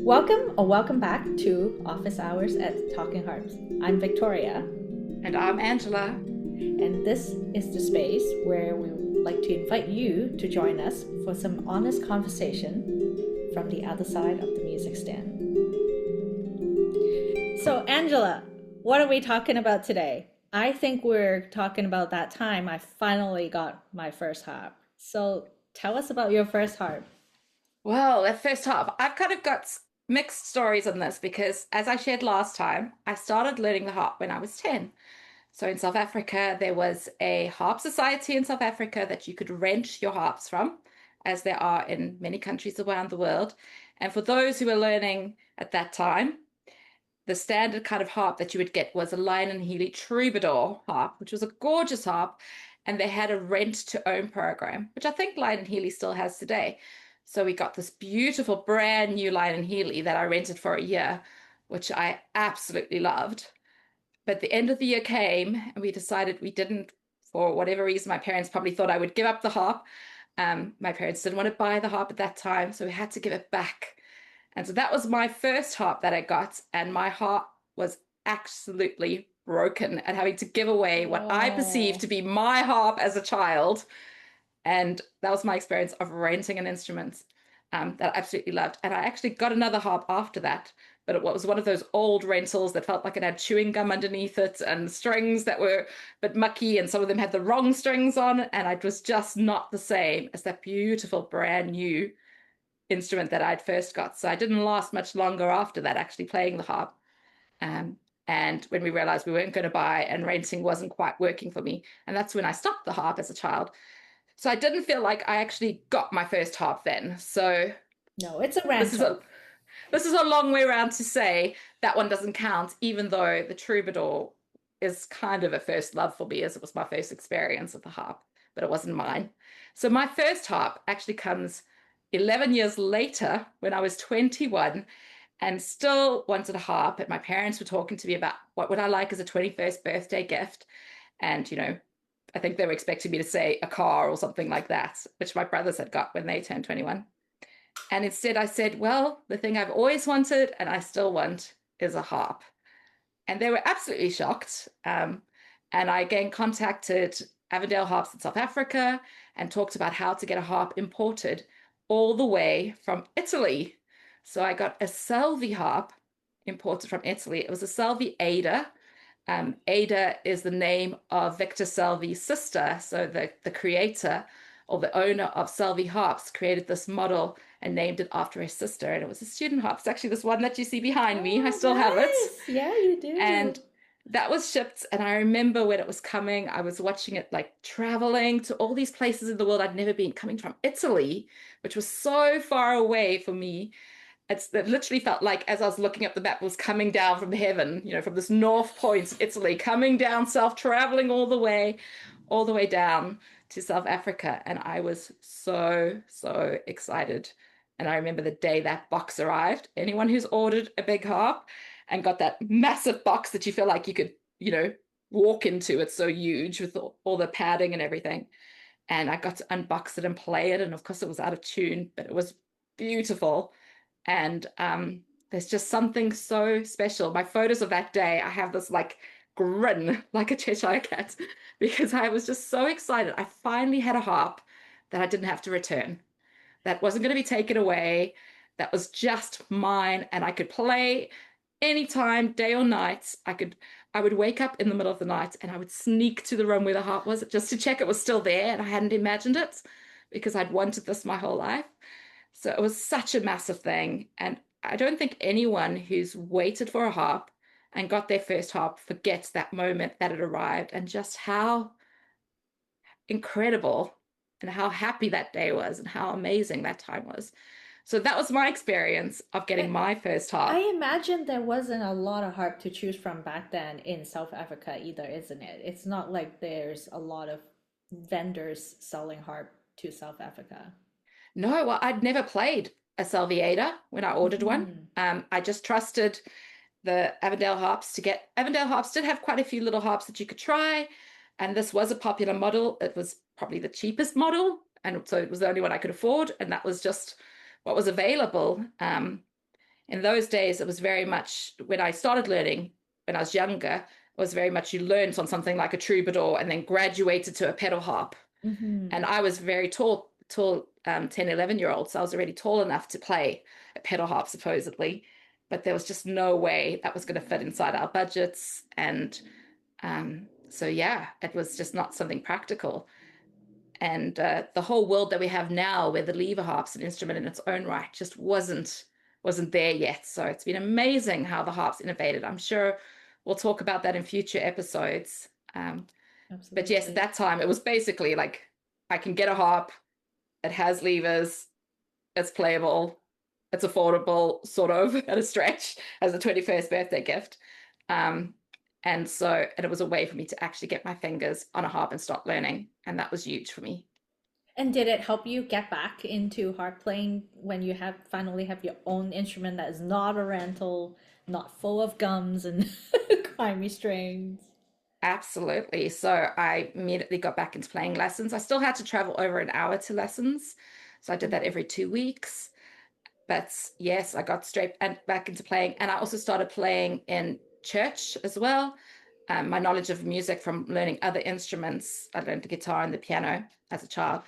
Welcome back to Office Hours at Talking Harps. I'm Victoria, And I'm Angela. and this is the space where we would like to invite you to join us for some honest conversation from the other side of the music stand. So, Angela, what are we talking about today? I think we're talking about that time I finally got my first harp. So, tell us about your first harp. Well, at first half, I've kind of got mixed stories on this because, as I shared last time, I started learning the harp when I was 10. So in South Africa, there was a harp society in South Africa that you could rent your harps from, as there are in many countries around the world. And for those who were learning at that time, the standard kind of harp that you would get was a Lion and Healy Troubadour harp, which was a gorgeous harp. And they had a rent to own program, which I think Lion and Healy still has today. So we got this beautiful brand new Lion and Healy that I rented for a year, which I absolutely loved. But the end of the year came and we decided we didn't, for whatever reason, my parents probably thought I would give up the harp. My parents didn't want to buy the harp at that time, so we had to give it back. And so that was my first harp that I got, and my heart was absolutely broken at having to give away what I perceived Oh, to be my harp as a child. And that was my experience of renting an instrument that I absolutely loved. And I actually got another harp after that, but it was one of those old rentals that felt like it had chewing gum underneath it and strings that were a bit mucky, and some of them had the wrong strings on, and it was just not the same as that beautiful brand new instrument that I'd first got. So I didn't last much longer after that, actually playing the harp. Um, and when we realized we weren't going to buy and renting wasn't quite working for me, and that's when I stopped the harp as a child. So I didn't feel like I actually got my first harp then. So no, it's a this is a rental. this is a long way around to say that one doesn't count, even though the troubadour is kind of a first love for me, as it was my first experience of the harp, but it wasn't mine. So my first harp actually comes 11 years later when I was 21 and still wanted a harp. And my parents were talking to me about what would I like as a 21st birthday gift. And, I think they were expecting me to say a car or something like that, which my brothers had got when they turned 21. And instead, I said, well, the thing I've always wanted and I still want is a harp. And they were absolutely shocked. And I again contacted Avondale Harps in South Africa and talked about how to get a harp imported all the way from Italy. So I got a Salvi harp imported from Italy. It was a Salvi Ada. Ada is the name of Victor Salvi's sister. So the creator or the owner of Salvi Harps created this model and named it after his sister. And it was a student harp. It's actually this one that you see behind me. I Oh, still have it. nice. Yeah, you And do. that was shipped. And I remember when it was coming, I was watching it like traveling to all these places in the world I'd never been, coming from Italy, which was so far away for me. It literally felt like as I was looking up the map, it was coming down from heaven, from this north point, Italy, coming down south, traveling all the way down to South Africa. And I was so, so excited. And I remember the day that box arrived. Anyone who's ordered a big harp and got that massive box that you feel like you could, walk into, it's so huge with all the padding and everything. And I got to unbox it and play it. And of course, it was out of tune, but it was beautiful. And there's just something so special. My photos of that day, I have this like grin like a Cheshire cat because I was just so excited. I finally had a harp that I didn't have to return, that wasn't going to be taken away, that was just mine, and I could play anytime, day or night. I would wake up in the middle of the night and I would sneak to the room where the harp was just to check it was still there, and I hadn't imagined it because I'd wanted this my whole life. So it was such a massive thing. And I don't think anyone who's waited for a harp and got their first harp forgets that moment that it arrived and just how incredible and how happy that day was and how amazing that time was. So that was my experience of getting I, my first I harp. imagine there wasn't a lot of harp to choose from back then in South Africa either, isn't it? It's not like there's a lot of vendors selling harp to South Africa. No, well, I'd never played a Salviator when I ordered one. Hmm. I just trusted the Avondale harps to get. Avondale harps did have quite a few little harps that you could try, and this was a popular model. It was probably the cheapest model, and so it was the only one I could afford, and that was just what was available. In those days, it was very much when I started learning when I was younger, it was very much you learned on something like a troubadour and then graduated to a pedal harp. Hmm. And I was very tall 10, 11-year old. So I was already tall enough to play a pedal harp, supposedly. But there was just no way that was going to fit inside our budgets. And so, yeah, it was just not something practical. And the whole world that we have now, where the lever harp's an instrument in its own right, just wasn't there yet. So it's been amazing how the harp's innovated. I'm sure we'll talk about that in future episodes. But yes, at Absolutely. that time it was basically like I can get a harp, it has levers, it's playable, it's affordable, sort of at a stretch as a 21st birthday gift. Um, and it was a way for me to actually get my fingers on a harp and start learning. And that was huge for me. And did it help you get back into harp playing when you have finally have your own instrument that is not a rental, not full of gums and grimy strings? Absolutely. So I immediately got back into playing lessons. I still had to travel over an hour to lessons. So I did that every 2 weeks. But yes, I got straight and back into playing. And I also started playing in church as well. My knowledge of music from learning other instruments, I learned the guitar and the piano as a child.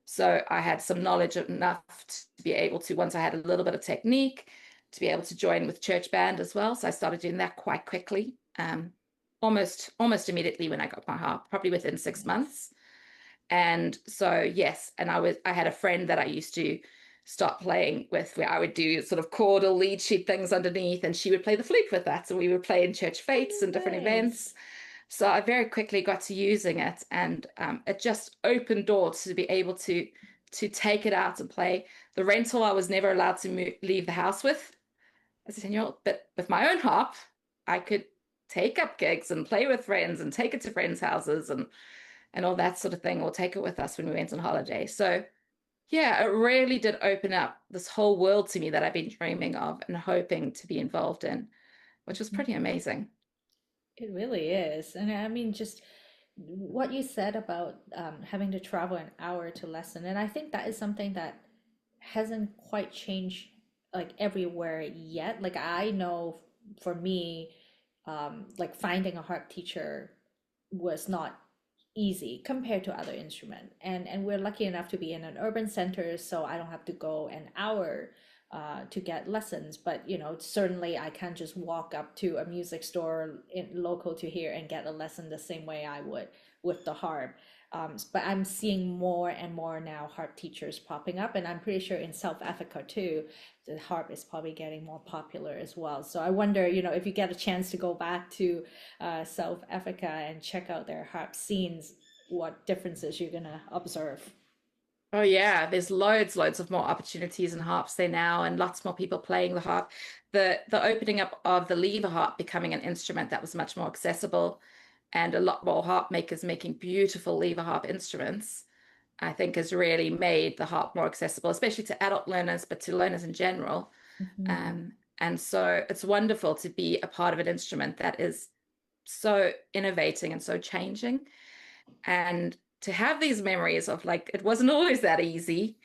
So I had some knowledge enough to be able to, once I had a little bit of technique, to be able to join with church band as well. So I started doing that quite quickly, almost immediately when I got my harp, probably within six Nice. months. And so, yes, and I had a friend that I used to start playing with where I would do sort of chordal lead sheet things underneath, and she would play the flute with that. So we would play in church fetes Oh, and different nice. events. So I very quickly got to using it, and it just opened doors to be able to take it out and play. The rental I was never allowed to leave the house with as a 10-year-old, but with my own harp, I could take up gigs and play with friends and take it to friends' houses and all that sort of thing, or take it with us when we went on holiday. So yeah, it really did open up this whole world to me that I've been dreaming of and hoping to be involved in, which was Mhm. pretty amazing. It really is. And I mean, just what you said about having to travel an hour to lesson, and I think that is something that hasn't quite changed like everywhere yet. Like I know for me, like finding a harp teacher was not easy compared to other instrument. And we're lucky enough to be in an urban center, so I don't have to go an hour to get lessons. But you know, certainly I can't just walk up to a music store in local to here and get a lesson the same way I would with the harp. But I'm seeing more and more now harp teachers popping up, and I'm pretty sure in South Africa too, the harp is probably getting more popular as well. So I wonder, you know, if you get a chance to go back to South Africa and check out their harp scenes, what differences you're gonna observe. Oh yeah, there's loads of more opportunities and harps there now, and lots more people playing the harp. The opening up of the lever harp becoming an instrument that was much more accessible, and a lot more harp makers making beautiful lever harp instruments, I think has really made the harp more accessible, especially to adult learners, but to learners in general. Hmm. And so it's wonderful to be a part of an instrument that is so innovating and so changing. And to have these memories of like, it wasn't always that easy.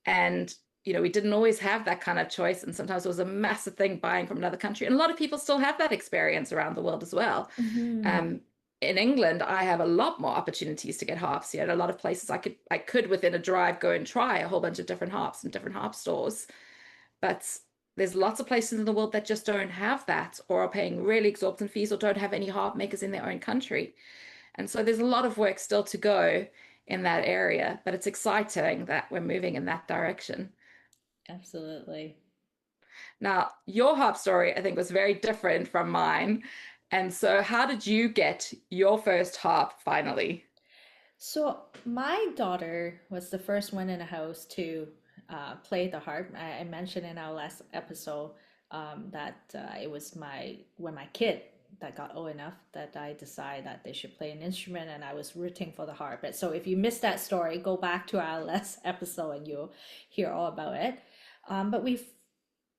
And, we didn't always have that kind of choice. And sometimes it was a massive thing buying from another country. And a lot of people still have that experience around the world as well. Hmm. Um, in England, I have a lot more opportunities to get harps. A lot of places I could within a drive go and try a whole bunch of different harps and different harp stores. But there's lots of places in the world that just don't have that, or are paying really exorbitant fees, or don't have any harp makers in their own country. And so there's a lot of work still to go in that area, but it's exciting that we're moving in that direction. Absolutely. Now, your harp story, I think, was very different from mine. And so, how did you get your first harp finally? So my daughter was the first one in the house to play the harp. I mentioned in our last episode that it was my kid that got old enough that I decided that they should play an instrument, and I was rooting for the harp. And so if you missed that story, go back to our last episode and you'll hear all about it. But we've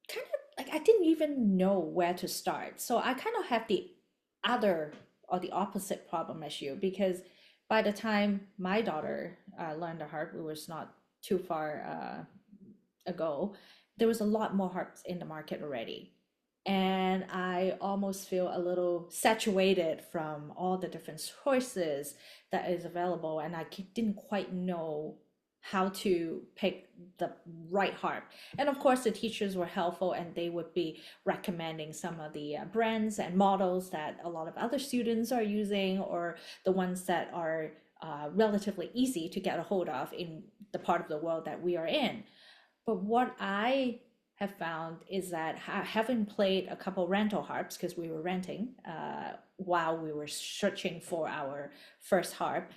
kind of like I didn't even know where to start. So I kind of have the other or the opposite problem as you, because by the time my daughter learned the harp, it was not too far ago. there was a lot more harps in the market already. And I almost feel a little saturated from all the different choices that is available. And didn't quite know how to pick the right harp. And of course, the teachers were helpful and they would be recommending some of the brands and models that a lot of other students are using, or the ones that are relatively easy to get a hold of in the part of the world that we are in. But what I have found is that having played a couple rental harps, because we were renting while we were searching for our first harp,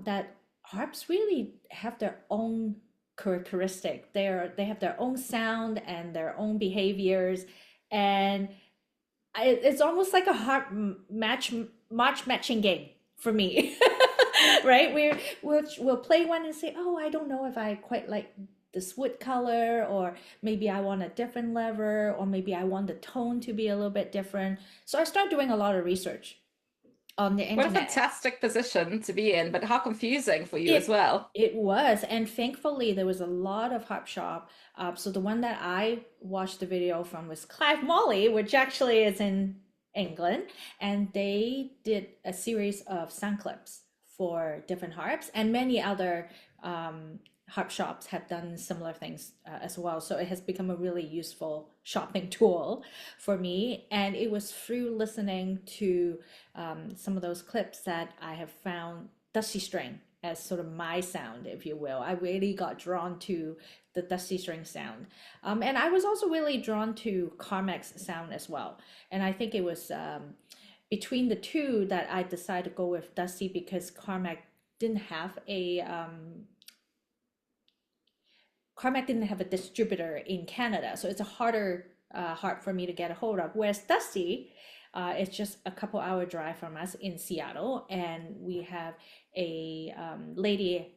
that harps really have their own characteristic. They have their own sound and their own behaviors, and it's almost like a harp match matching game for me. Right? We'll play one and say, oh, I don't know if I quite like this wood color, or maybe I want a different lever, or maybe I want the tone to be a little bit different. So I start doing a lot of research on the What a internet. fantastic position to be in, but how confusing for you as It well. it was, and thankfully there was a lot of harp shop. So the one that I watched the video from was Clive Molly, which actually is in England, and they did a series of sound clips for different harps, and many other harp shops have done similar things as well. So it has become a really useful shopping tool for me, and it was through listening to some of those clips that I have found Dusty String as sort of my sound, if you will. I really got drawn to the Dusty String sound. And I was also really drawn to Carmack's sound as well. And I think it was between the two that I decided to go with Dusty, because didn't have a Carmack didn't have a distributor in Canada, so it's a harder harp for me to get a hold of. Whereas Dusty, it's just a couple hour drive from us in Seattle, and we have a lady,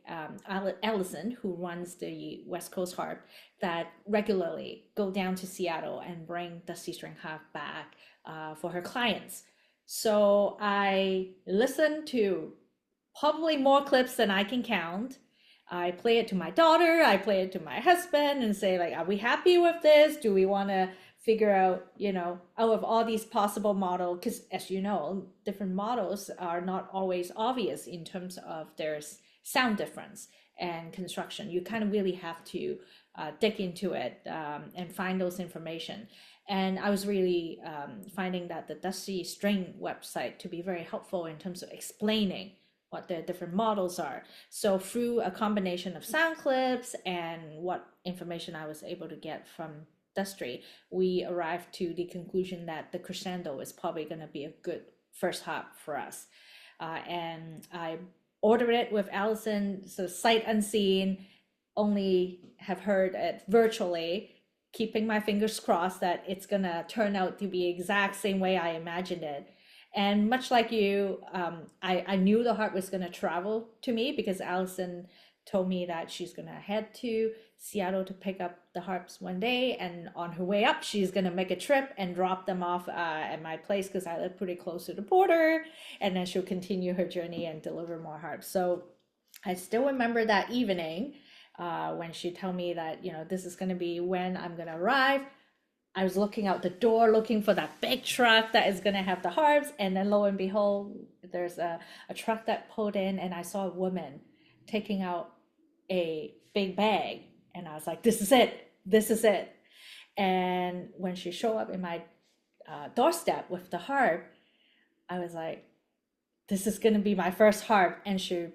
Allison, who runs the West Coast Harp, that regularly go down to Seattle and bring Dusty String Harp back for her clients. So I listen to probably more clips than I can count. I play it to my daughter, I play it to my husband and say, like, are we happy with this? Do we want to figure out, out of all these possible models? Because as you know, different models are not always obvious in terms of their sound difference and construction. You kind of really have to dig into it and find those information. And I was really finding that the Dusty String website to be very helpful in terms of explaining what the different models are. So through a combination of sound clips and what information I was able to get from Dusty, we arrived to the conclusion that the Crescendo is probably going to be a good first hop for us. And I ordered it with Allison, so sight unseen, only have heard it virtually, keeping my fingers crossed that it's going to turn out to be exact same way I imagined it. And much like you, I knew the harp was going to travel to me, because Allison told me that she's going to head to Seattle to pick up the harps one day. And on her way up, she's going to make a trip and drop them off at my place, because I live pretty close to the border. And then she'll continue her journey and deliver more harps. So I still remember that evening when she told me that, this is going to be when I'm going to arrive. I was looking out the door looking for that big truck that is going to have the harps. And then lo and behold, there's a truck that pulled in, and I saw a woman taking out a big bag. And I was like, this is it. This is it. And when she showed up in my doorstep with the harp, I was like, this is going to be my first harp. And she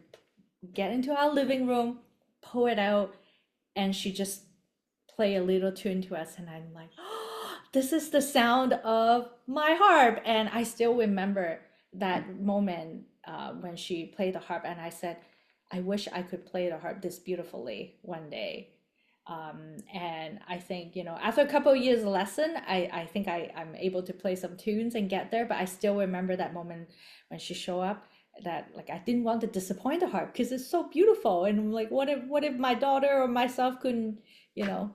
get into our living room, pull it out, and she just play a little tune to us. And I'm like, oh, this is the sound of my harp. And I still remember that moment when she played the harp, and I said, I wish I could play the harp this beautifully one day. And I think, after a couple of years lesson, I think I'm able to play some tunes and get there, but I still remember that moment when she showed up, that like I didn't want to disappoint the harp because it's so beautiful. And I'm like, what if my daughter or myself couldn't, you know,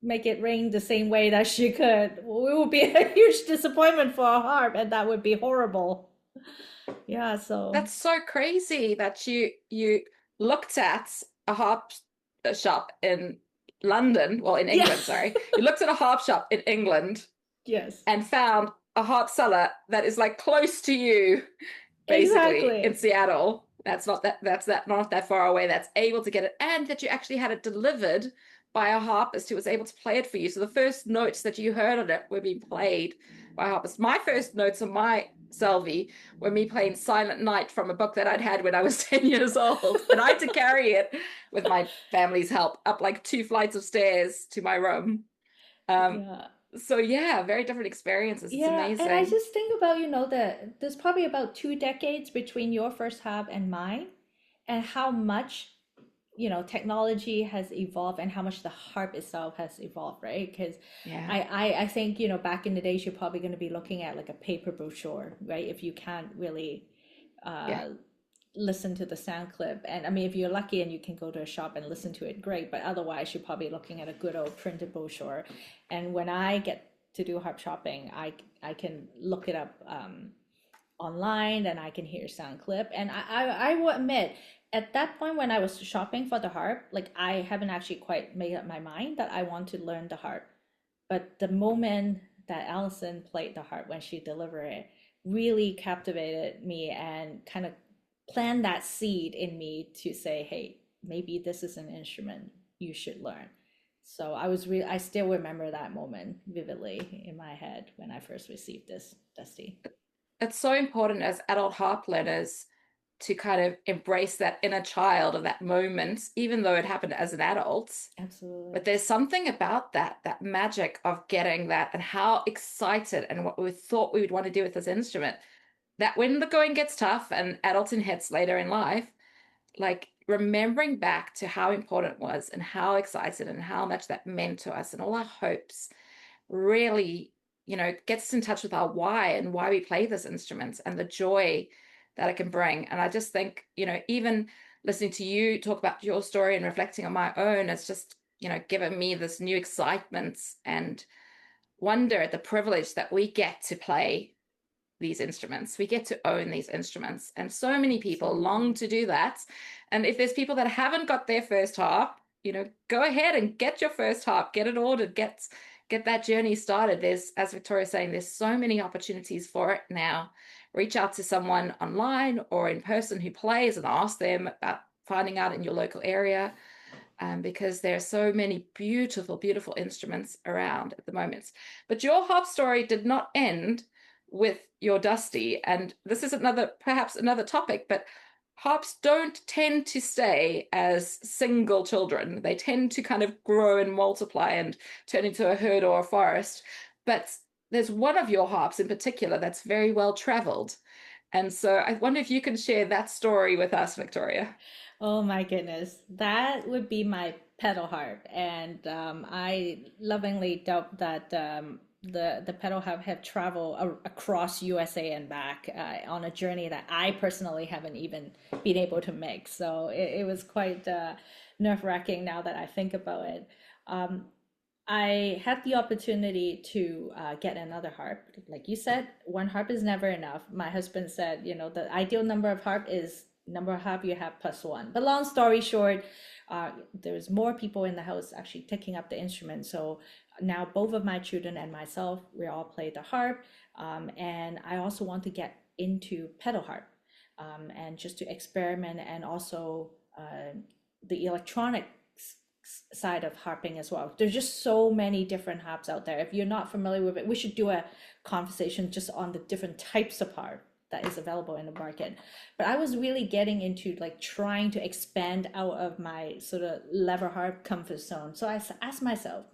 make it ring the same way that she could? It would be a huge disappointment for a harp, and that would be horrible. Yeah, so That's so crazy that you looked at a harp shop in London, well, in Yeah. England, sorry, you looked at a harp shop in England Yes. and found a harp seller that is like close to you, basically in Exactly. Seattle. That's not that far away. That's able to get it, and that you actually had it delivered by a harpist who was able to play it for you. So the first notes that you heard on it were being played by a harpist. My first notes on my Selby were me playing Silent Night from a book that I'd had when I was 10 years old. And I had to carry it with my family's help up like 2 flights of stairs to my room. Um, Yeah. so yeah, very different experiences. It's Yeah, and I amazing. just think about, that there's probably about 2 decades between your first hub and mine, and how much, technology has evolved and how much the harp itself has evolved, right? Because Yeah. I think, back in the days, you're probably going to be looking at like a paper brochure, right? If you can't really Yeah. uh, listen to the sound clip. And I mean, if you're lucky and you can go to a shop and listen to it, great. But otherwise, you're probably looking at a good old printed brochure. And when I get to do harp shopping, I can look it up online and I can hear sound clip. And I will admit, at that point when I was shopping for the harp, like I haven't actually quite made up my mind that I want to learn the harp. But the moment that Allison played the harp when she delivered it really captivated me and kind of planted that seed in me to say, hey, maybe this is an instrument you should learn. So I still remember that moment vividly in my head when I first received this, Dusty. It's so important as adult harp learners to kind of embrace that inner child of that moment, even though it happened as an adult. But Absolutely. there's something about that magic of getting that and how excited and what we thought we would want to do with this instrument, that when the going gets tough and adulting hits later in life, like remembering back to how important it was and how excited and how much that meant to us and all our hopes really, gets in touch with our why and why we play this instrument and the joy that it can bring. And I just think, even listening to you talk about your story and reflecting on my own, it's just, given me this new excitement and wonder at the privilege that we get to play these instruments. We get to own these instruments. And so many people long Absolutely. to do that. And if there's people that haven't got their first harp, go ahead and get your first harp, get it ordered, get that journey started. There's, as Victoria's saying, there's so many opportunities for it now. Reach out to someone online or in person who plays and ask them about finding out in your local area, because there are so many beautiful, beautiful instruments around at the moment. But your harp story did not end with your Dusty, and this is perhaps another topic, but harps don't tend to stay as single children. They tend to kind of grow and multiply and turn into a herd or a forest. But there's one of your harps in particular that's very well traveled. And so I wonder if you can share that story with us, Victoria. Oh my goodness, that would be my pedal harp, and I lovingly doubt that the pedal harp have traveled across USA and back on a journey that I personally haven't even been able to make. So it was quite nerve-wracking now that I think about it. Um, I had the opportunity to get another harp. Like you said, one harp is never enough. My husband said, the ideal number of harp is number of harp you have plus one. But long story short, there's more people in the house actually taking up the instrument. So now both of my children and myself, we all play the harp. And I also want to get into pedal harp, and just to experiment and also the electronic side of harping as well. There's just so many different harps out there. If you're not familiar with it, we should do a conversation just on the different types of harp that is available in the market. But I was really getting into like trying to expand out of my sort of lever harp comfort zone. So I asked myself,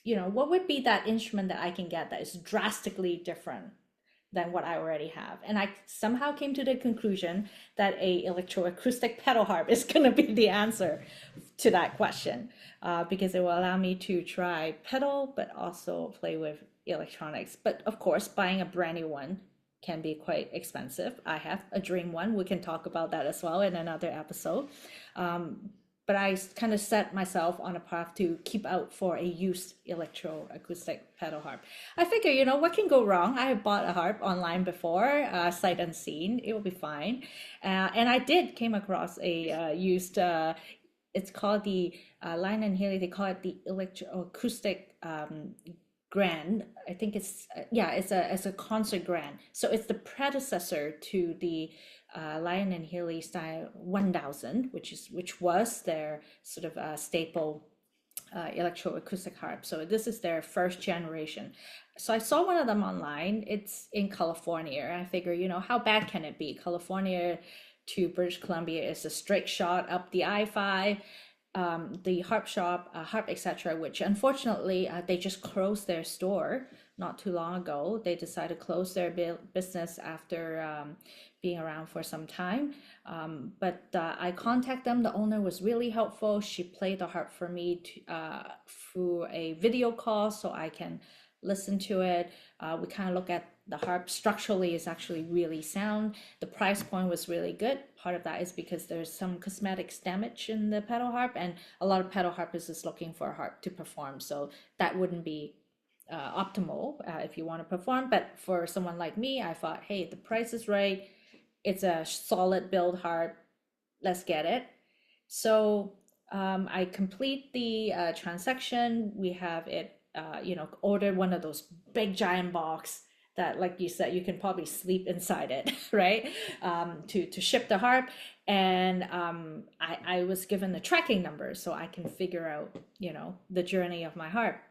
what would be that instrument that I can get that is drastically different than what I already have? And I somehow came to the conclusion that a electroacoustic pedal harp is going to be the answer to that question, because it will allow me to try pedal but also play with electronics. But of course, buying a brand new one can be quite expensive. I have a dream one. We can talk about that as well in another episode. But I kind of set myself on a path to keep out for a used electroacoustic pedal harp. I figure, what can go wrong? I have bought a harp online before, sight unseen. It will be fine. And I did came across a used it's called the Lion and Haley. They call it the electroacoustic grand. I think it's yeah, it's a concert grand. So it's the predecessor to the Lion and Haley style 1000, which was their sort of staple electroacoustic harp. So this is their first generation. So I saw one of them online. It's in California. I figure, how bad can it be? California to British Columbia is a straight shot up the I-5. The harp shop, Harp, etc., which unfortunately they just closed their store not too long ago. They decided to close their business after being around for some time. But I contacted them. The owner was really helpful. She played the harp for me through a video call so I can listen to it. We kind of look at the harp structurally is actually really sound. The price point was really good. Part of that is because there's some cosmetics damage in the pedal harp, and a lot of pedal harpists is looking for a harp to perform. So that wouldn't be optimal if you want to perform. But for someone like me, I thought, hey, the price is right. It's a solid build harp. Let's get it. So I complete the transaction. We have it, ordered one of those big giant box that, like you said, you can probably sleep inside it, right? To ship the harp. And I was given the tracking number so I can figure out, the journey of my harp.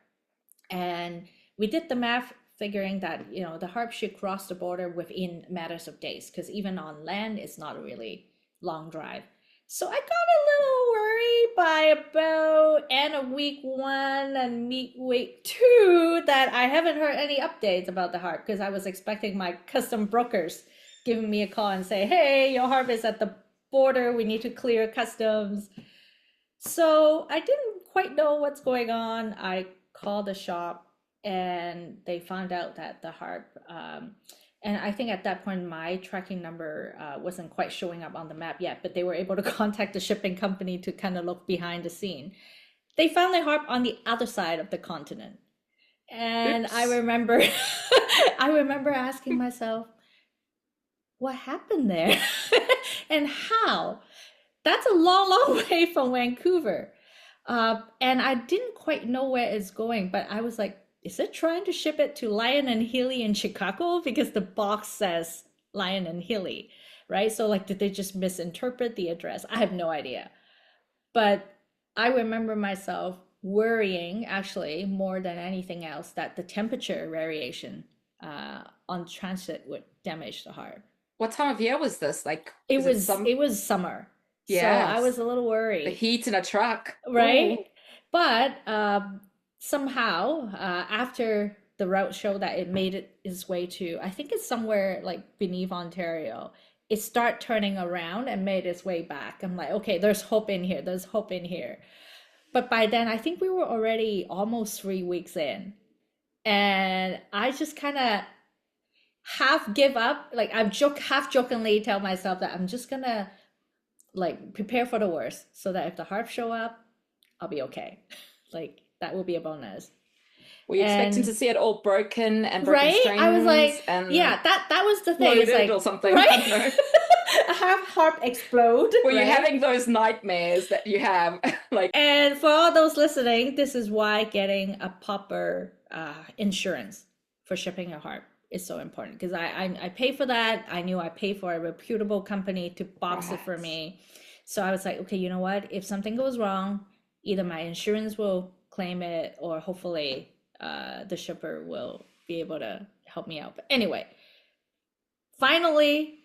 And we did the math figuring that, the harp should cross the border within matters of days, because even on land, it's not a really long drive. So I got a little worried by about end of week 1 and week 2 that I haven't heard any updates about the harp, because I was expecting my custom brokers giving me a call and say, hey, your harp is at the border. We need to clear customs. So I didn't quite know what's going on. I called the shop and they found out that the harp, and I think at that point my tracking number wasn't quite showing up on the map yet, but they were able to contact the shipping company to kind of look behind the scene. They found the harp on the other side of the continent. And I Oops. remember I remember asking myself, what happened there? And how? That's a long, long way from Vancouver. And I didn't quite know where it's going, but I was like, is it trying to ship it to Lion and Hilly in Chicago? Because the box says Lion and Hilly, right? So, like, did they just misinterpret the address? I have no idea. But I remember myself worrying, actually, more than anything else, that the temperature variation on transit would damage the heart. What time of year was this? Like, It is it was some? it was summer, so I was Yes, a little the worried, heat in a truck. right? Ooh, But somehow, after the route showed that it made its way to, I think it's somewhere like beneath Ontario, it started turning around and made its way back. I'm like, okay, there's hope in here. There's hope in here. But by then, I think we were already almost 3 weeks in, and I just kind of half give up. Like I'm half jokingly tell myself that I'm just gonna like prepare for the worst, so that if the harp show up, I'll be okay. Like that will be a bonus. were you expecting And to see it all broken and broken right, I was like, strings and yeah, that was the thing. It's exploded or like, something? I right, don't know. have harp explode, Were you right? having those nightmares that you have? Like, And for all those listening, this is why getting a proper insurance for shipping a harp is so important, because I pay for that. I knew I paid for a reputable company to box it for right. me. So I was like, okay, you know what? If something goes wrong, either my insurance will claim it, or hopefully the shipper will be able to help me out. But anyway, finally,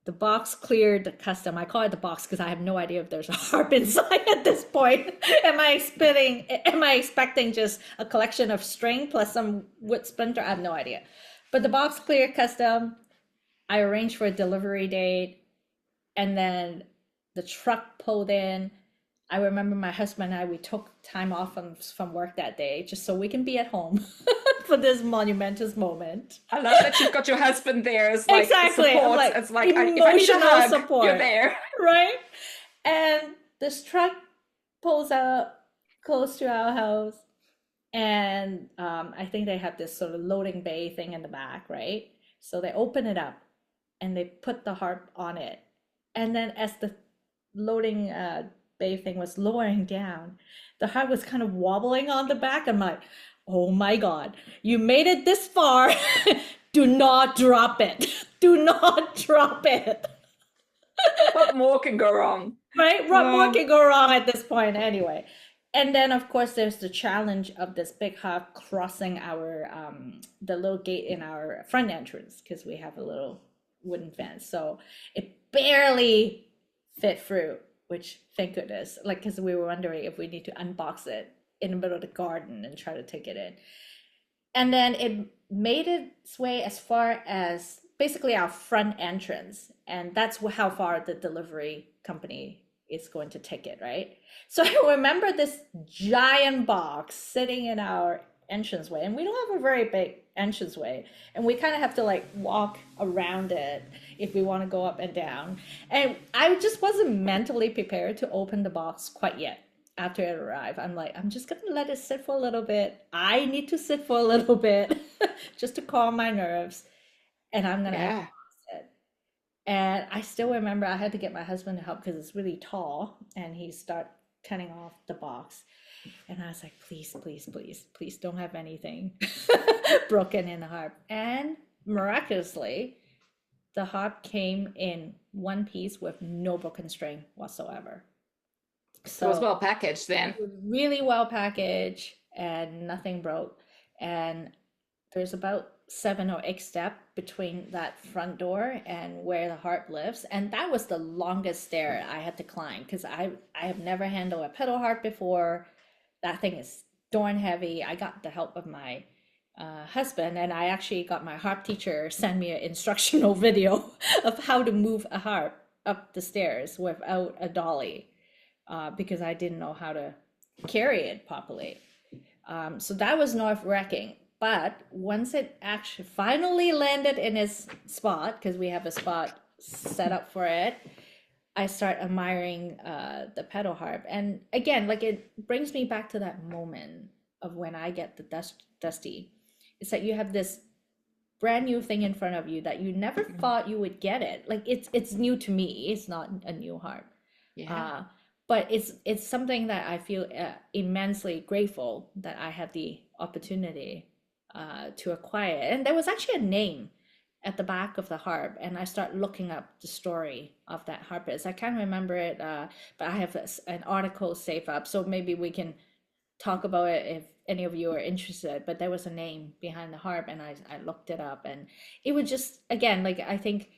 the box cleared the custom. I call it the box because I have no idea if there's a harp inside at this point. Am I expecting just a collection of string plus some wood splinter? I have no idea. But the box cleared custom. I arranged for a delivery date, and then the truck pulled in. I remember my husband and I, we took time off from work that day just so we can be at home for this monumentous moment. I love that you've got your husband there as like Exactly. I'm support. like It's like, if I need a emotional hug, you're support, there. right? And this truck pulls out close to our house, and I think they have this sort of loading bay thing in the back, right? So they open it up and they put the harp on it, and then as the loading bay thing was lowering down, the harp was kind of wobbling on the back. I'm like, oh my God, you made it this far. Do not drop it. Do not drop it. What more can go wrong? Right? What more Oh, can go wrong at this point anyway? And then of course there's the challenge of this big hawk crossing our the little gate in our front entrance because we have a little wooden fence. So it barely fit through, which thank goodness. Like because we were wondering if we need to unbox it in the middle of the garden and try to take it in. And then it made its way as far as basically our front entrance. And that's how far the delivery company is going to take it, right? So I remember this giant box sitting in our entranceway, and we don't have a very big entranceway, and we kind of have to like walk around it if we want to go up and down. And I just wasn't mentally prepared to open the box quite yet after it arrived. I'm like, I'm just gonna let it sit for a little bit. I need to sit for a little bit just to calm my nerves, and I'm gonna yeah. unbox it. And I still remember I had to get my husband to help because it's really tall, and he started cutting off the box. And I was like, please, please, please, please don't have anything broken in the harp. And miraculously, the harp came in one piece with no broken string whatsoever. It was So well packaged then. was really well packaged and nothing broke. And there's about 7 or 8 steps between that front door and where the harp lives. And that was the longest stair I had to climb because I have never handled a pedal harp before. That thing is darn heavy. I got the help of my husband, and I actually got my harp teacher send me an instructional video of how to move a harp up the stairs without a dolly because I didn't know how to carry it properly. So that was nerve-wracking. But once it actually finally landed in its spot, because we have a spot set up for it, I start admiring the pedal harp. And again, like it brings me back to that moment of when I get the dusty. It's that you have this brand new thing in front of you that you never thought you would get it. Like it's new to me. It's not a new harp. Yeah. Uh, but it's something that I feel immensely grateful that I had the opportunity to acquire. And there was actually a name at the back of the harp, and I start looking up the story of that harpist. I can't remember it, but I have an article saved up, so maybe we can talk about it if any of you are interested. But there was a name behind the harp, and I looked it up, and it would just again like I think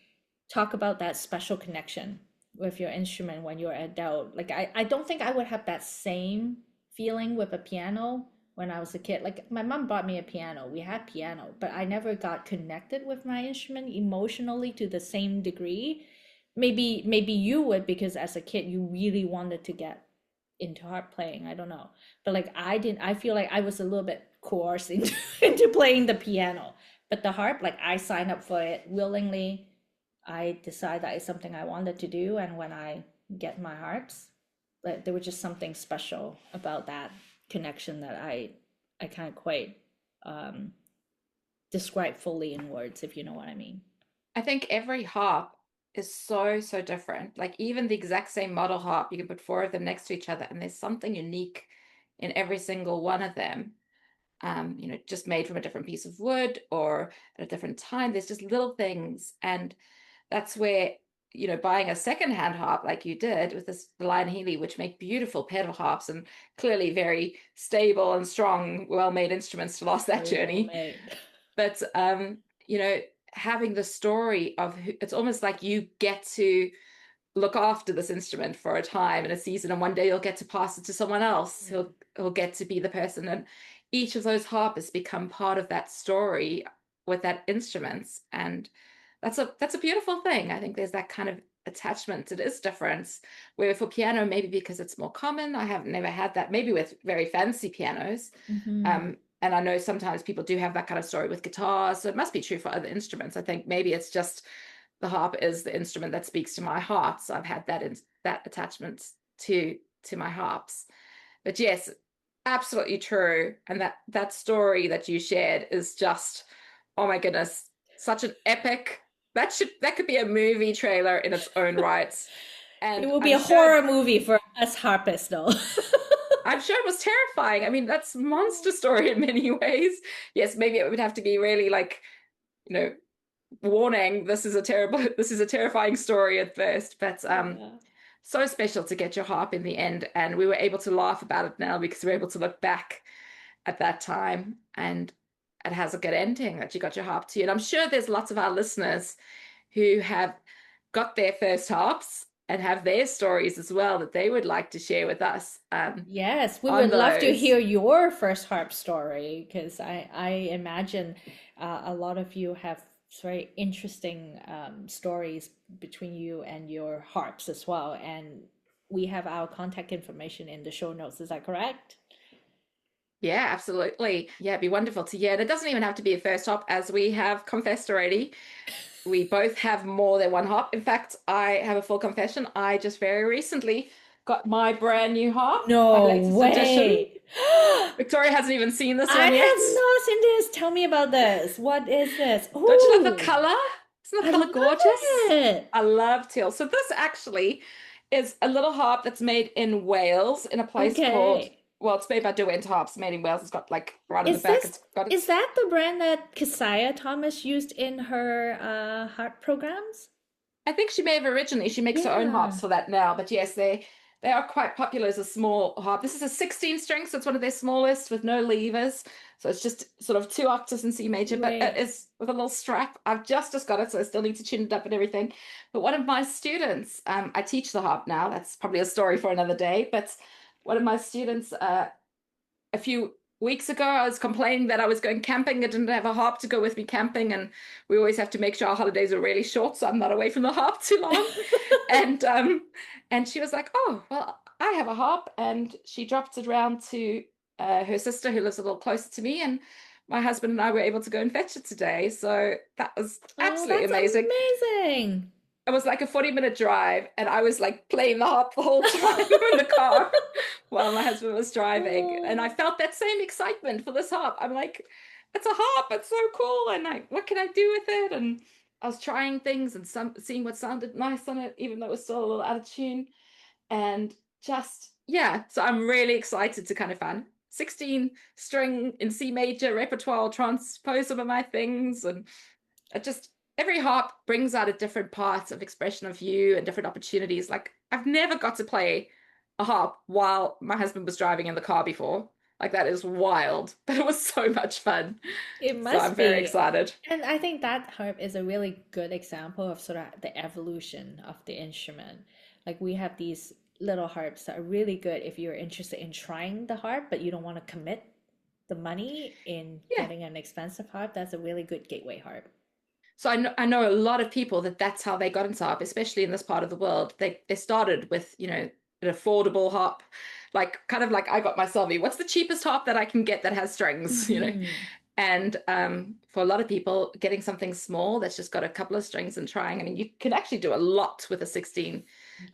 talk about that special connection with your instrument when you're an adult. Like I don't think I would have that same feeling with a piano when I was a kid. Like my mom bought me a piano. We had piano, but I never got connected with my instrument emotionally to the same degree. Maybe you would because as a kid you really wanted to get into harp playing. I don't know. But like I didn't I feel like I was a little bit coerced into playing the piano. But the harp, like I signed up for it willingly. I decided that is something I wanted to do, and when I get my harps, like there was just something special about that connection that I can't quite um, describe fully in words, if you know what I mean. I think every harp is so, so different. Like even the exact same model harp, you can put four of them next to each other, and there's something unique in every single one of them. Just made from a different piece of wood or at a different time. There's just little things. And that's where, buying a secondhand harp like you did with this Lion Healy, which make beautiful pedal harps and clearly very stable and strong, well-made instruments to last that Very well journey. made. But you know, having the story of it's almost like you get to look after this instrument for a time and a season, and one day you'll get to pass it to someone else who'll get to be the person. And each of those harpists become part of that story with that instruments. And that's a beautiful thing. I think there's that kind of attachment. It is different. Where for piano, maybe because it's more common, I have never had that, maybe with very fancy pianos. Hmm. And I know sometimes people do have that kind of story with guitars, so it must be true for other instruments. I think maybe it's just the harp is the instrument that speaks to my heart, so I've had that attachment to my harps. But yes, absolutely true. And that story that you shared is just, oh my goodness, such an epic. That could be a movie trailer in its own right. It And will be I'm a sure horror movie for us harpists, though. it was terrifying. I mean, that's a monster story in many ways. Yes, maybe it would have to be really like, you know, warning, this is a terrifying story at first, but Yeah. so special to get your harp in the end. And we were able to laugh about it now because we're able to look back at that time, and it has a good ending that you got your harp to. And I'm sure there's lots of our listeners who have got their first harps and have their stories as well that they would like to share with us Yes, we on would love to those. hear your first harp story because I imagine a lot of you have very interesting stories between you and your harps as well. And we have our contact information in the show notes. Is that correct? Yeah, absolutely. Yeah, it'd be wonderful to hear. And it doesn't even have to be a first harp, as we have confessed already. We both have more than one harp. In fact, I have a full confession. I just very recently got my brand new harp, my No latest edition. way. Victoria hasn't even seen this I one yet. have not seen this. Tell me about this. What is this? Don't you love the Oh, color? Isn't the I color love gorgeous? it. I love teal. So this actually is a little harp that's made in Wales in a place called, Okay. well, it's made by Derwent Harps, made in Wales. It's got like right in the Is back. this It's got is its that the brand that Keziah Thomas used in her harp programs? I think she may have originally, she makes her own harps Yeah. for that now, but yes, they are quite popular as a small harp. This is a 16 string, so it's one of their smallest with no levers. So it's just sort of two octaves in C major, but it Wait. is with a little strap. I've just got it, so I still need to tune it up and everything. But one of my students, I teach the harp now. That's probably a story for another day. But one of my students a few weeks ago, I was complaining that I was going camping. I didn't have a harp to go with me camping, and we always have to make sure our holidays are really short, so I'm not away from the harp too long. And and she was like, "Oh, well, I have a harp," and she dropped it around to her sister who lives a little closer to me, and my husband and I were able to go and fetch it today. So that was Oh, absolutely that's amazing. amazing. It was like a 40-minute drive, and I was like playing the harp the whole time in the car while my husband was driving. And I Oh, felt that same excitement for this harp. I'm like, it's a harp, it's so cool. And like, what can I do with it? And I was trying things and seeing what sounded nice on it, even though it was still a little out of tune. And just, yeah, so I'm really excited to kind of find 16 string in C major repertoire, transpose some of my things, and it just every harp brings out a different part of expression of you and different opportunities. Like I've never got to play a harp while my husband was driving in the car before. Like that is wild, but it was so much fun. it So I'm must very be. excited. And I think that harp is a really good example of sort of the evolution of the instrument. Like we have these little harps that are really good if you're interested in trying the harp, but you don't want to commit the money in Yeah. getting an expensive harp. That's a really good gateway harp. So I know a lot of people that's how they got into harp, especially in this part of the world. They started with, an affordable harp, like kind of like I got my Selby. What's the cheapest harp that I can get that has strings, Hmm. And for a lot of people, getting something small that's just got a couple of strings and trying. I mean, you can actually do a lot with a 16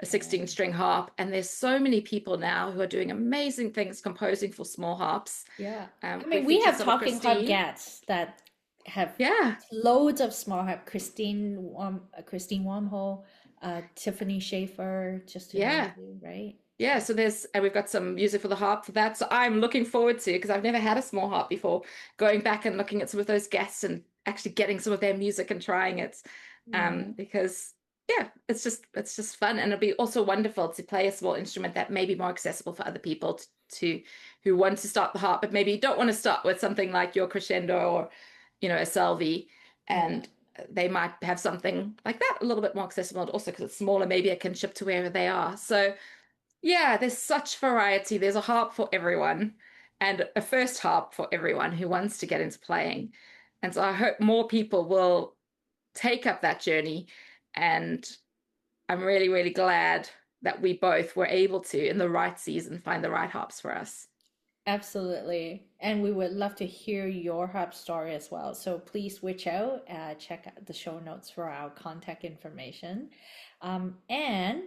Okay. string harp. And there's so many people now who are doing amazing things composing for small harps. Yeah. I We mean, we featured have some of talking harp Christine. gats that have Yeah, loads of small harp. Christine Wormhole, Tiffany Schaefer, just to name a yeah. few, right? Yeah, So, so and we've got some music for the harp for that. So I'm looking forward to, because I've never had a small harp before, going back and looking at some of those guests and actually getting some of their music and trying it. yeah. Because yeah, it's just fun. And it'll be also wonderful to play a small instrument that may be more accessible for other people to who want to start the harp, but maybe don't want to start with something like your crescendo or, a Selby. Yeah. And they might have something like that a little bit more accessible. And also because it's smaller, maybe it can ship to wherever they are. So yeah, there's such variety. There's a harp for everyone and a first harp for everyone who wants to get into playing. And so I hope more people will take up that journey. And I'm really, really glad that we both were able to, in the right season, find the right harps for us. Absolutely. And we would love to hear your harp story as well. So please reach out, check out the show notes for our contact information. And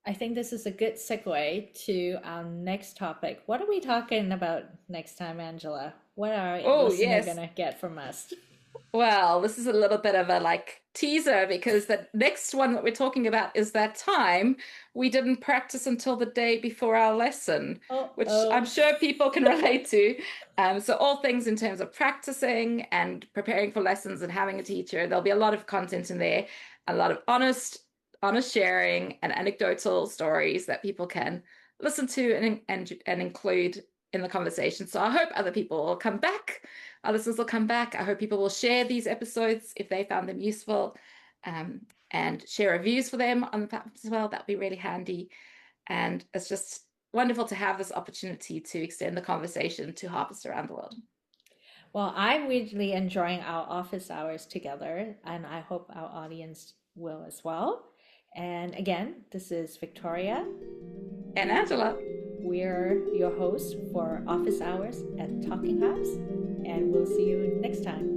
I think this is a good segue to our next topic. What are we talking about next time, Angela? What are our Oh, listener yes. gonna get from us? Well, this is a little bit of a like teaser because the next one that we're talking about is that time we didn't practice until the day before our lesson, Oh, which I'm oh. sure people can relate to. So all things in terms of practicing and preparing for lessons and having a teacher, there'll be a lot of content in there, a lot of honest sharing and anecdotal stories that people can listen to and include in the conversation. So I hope other people will come back. Our listeners will come back. I hope people will share these episodes if they found them useful, and share reviews for them on the platforms as well. That'd be really handy. And it's just wonderful to have this opportunity to extend the conversation to harpists around the world. Well, I'm really enjoying our office hours together, and I hope our audience will as well. And again, this is Victoria. And Angela, We're your hosts for Office Hours at Talking Harps, and we'll see you next time.